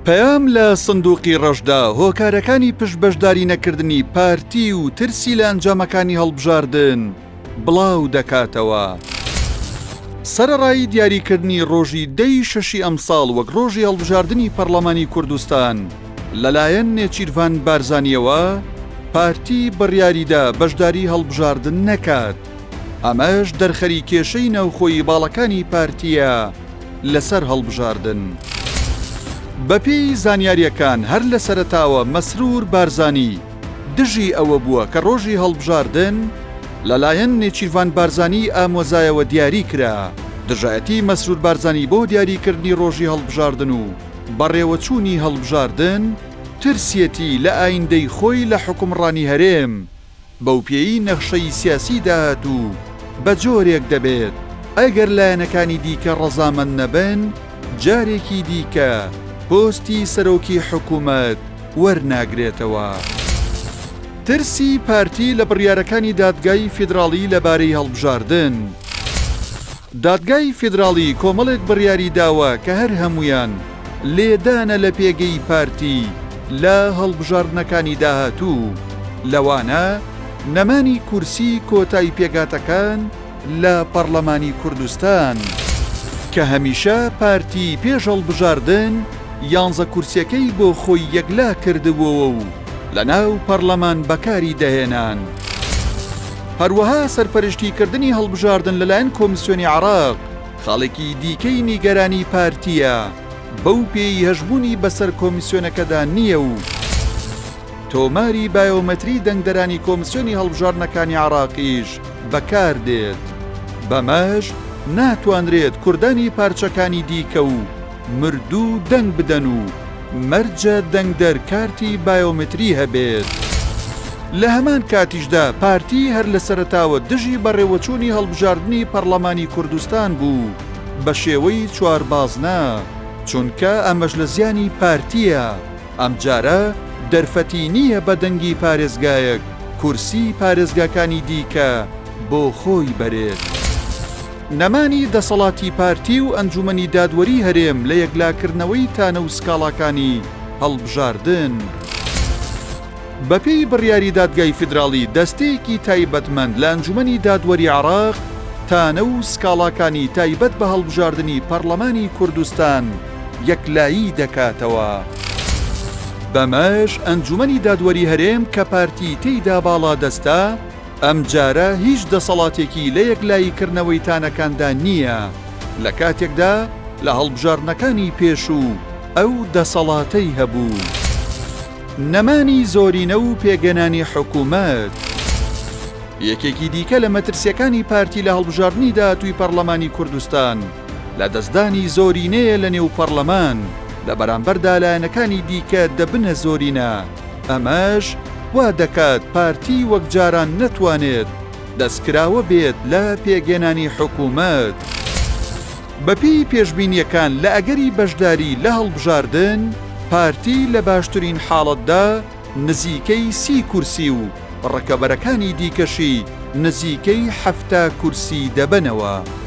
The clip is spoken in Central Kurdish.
پەیام لە سندوقی ڕەشدا هۆکارەکانی پشتبەشداری نەکردنی پارتی و ترسی لە ئەنجامەکانی هەڵبژاردن بڵاو دەکاتەوە. سەرەڕای دیاریکردنی ڕۆژی 10 ئەمساڵ وەک ڕۆژی هەڵبژاردنی پەرلەمانی کوردستان لەلایەن نێچیروان بارزانیەوە پارتی بڕیاریدا بەشداری هەڵبژاردن نەکات. ئەمەش دەرخەری کێشەی ناوخۆیی باڵەکانی پارتیە لەسەر هەڵبژاردن. بەپێی زانیاریەکان هەر لە سەرەتاوە مەسرور بارزانی دژی ئەوە بووە کە ڕۆژی هەڵبژاردن لەلایەن نێچیروان بارزانی ئامۆزایەوە دیاری کرا. دژایەتی مەسرور بارزانی بۆ دیاریکردنی ڕۆژی هەڵبژاردن و بەڕێوەچوونی هەڵبژاردن ترسیەتی لە ئایندەی خۆی لە حکومڕانی هەرێم بەو پێی نەخشەی سیاسی داهات و بە جۆرێک دەبێت ئەگەر لایەنەکانی دیکە ڕەزامەند نەبن جارێکی دیکە پۆستی سەرۆکی حکوومەت وەرناگرێتەوە. ترسی پارتی لە بڕیارەکانی دادگای فیدراڵی لەبارەی هەڵبژاردن. دادگای فیدراڵی کۆمەڵێک بڕیاری داوە کە هەر هەمویان لێدانە لە پێگەی پارتی لە هەڵبژاردنەکانی داهاتوو، لەوانە نەمانی کورسی کۆتایی پێگاتەکان لە پەرلەمانی کوردستان کە هەمیشە پارتی پێش هەڵبژاردن 11 کورسیەکەی بۆ خۆی یەکلا کردبووە و لە ناو پەرلەمان بەکاری دەهێنان. هەروەها سەرپەرشتیکردنی هەڵبژاردن لەلایەن کۆمیسیۆنی عراق خاڵێکی دیکەی نیگەرانی پارتیە بەو پێی هەشبوونی بەسەر کۆمیسیۆنەکەدا نییە و تۆماری بایۆمەتری دەنگدەرانی کۆمیسیۆنی هەڵبژاردنەکانی عراقیش بەکار دێت. بەمەش ناتوانرێت کوردانی پارچەکانی دیکە و مردوو دەنگ بدەن و مەرجە دەنگدەر کارتی بایۆمەتری هەبێت. لە هەمان کاتیشدا پارتی هەر لە سەرەتاوە دژی بەڕێوەچوونی هەڵبژاردنی پەرلەمانی کوردستان بوو بە شێوەی چواربازنا، چونکە ئەمەش لە زیانی پارتیە. ئەمجارە دەرفەتی نییە بە دەنگی پارێزگایەک کورسی پارێزگاکانی دیکە بۆ خۆی بەرێت. نەمانی دەسەڵاتی پارتی و ئەنجومەنی دادوەری هەرێم لە یەکلاکردنەوەی تانە و سکاڵاکانی هەڵبژاردن. بەپێی بڕیاری دادگای فیدراڵی دەستەیەکی تایبەتمەند لە ئەنجومەنی دادوەری عراق تانە و سکاڵاکانی تایبەت بە هەڵبژاردنی پەرلەمانی کوردستان یەکلایی دەکاتەوە. بەمەش ئەنجومەنی دادوەری هەرێم کە پارتی تێیدا باڵا دەستا ئەمجارە هیچ دەسەڵاتێکی لە یەکلاییکردنەوەی تانەکاندا نییە لە کاتێکدا لە هەڵبژاردنەکانی پێشوو ئەو دەسەڵاتەی هەبوو. نەمانی زۆرینە و پێگەنانی حکوومەت. یەکێکی دیکە لە مەترسیەکانی پارتی لە هەڵبژاردنی داهاتووی پەرلەمانی کوردستان لە دەستدانی زۆرینەیە لە نێو پەرلەمان لە بەرامبەردا لایەنەکانی دیکە دەبنە زۆرینە. ئەمەش وا دەکات پارتی وەک جاران نەتوانێت دەستکراوە بێت لە پێگەێنانی حکوومەت. بەپێی پێشبینیەکان لە ئەگەری بەشداری لە هەڵبژاردن پارتی لە باشترین حاڵەتدا نزیکەی 30 کورسی و ڕکەبەرەکانی دیکەشی نزیکەی 7 کورسی دەبنەوە.